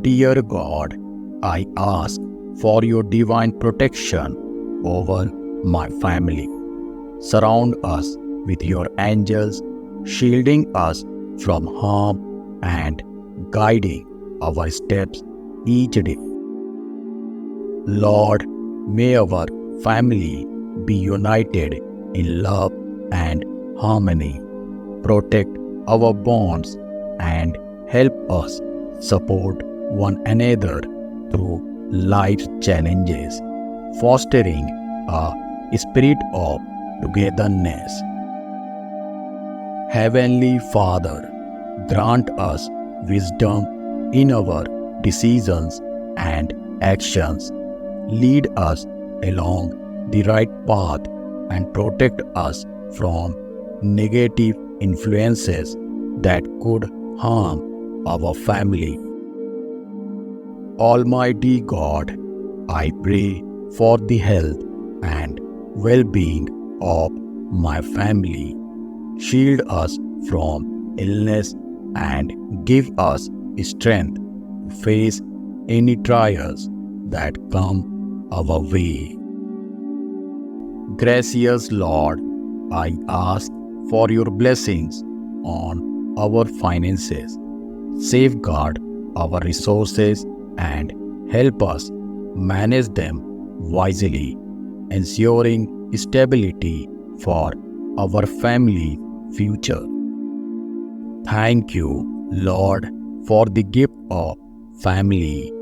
Dear God, I ask for your divine protection over my family. Surround us with your angels, shielding us from harm and guiding our steps each day. Lord, may our family be united in love and harmony. Protect our bonds and help us support one another through life's challenges, fostering a spirit of togetherness. Heavenly Father, grant us wisdom in our decisions and actions. Lead us along the right path and protect us from negative influences that could harm our family. Almighty God, I pray for the health and well-being of my family. Shield us from illness and give us strength to face any trials that come our way. Gracious Lord, I ask for your blessings on our finances. Safeguard our resources and help us manage them wisely, ensuring stability for our family future. Thank you, Lord, for the gift of family.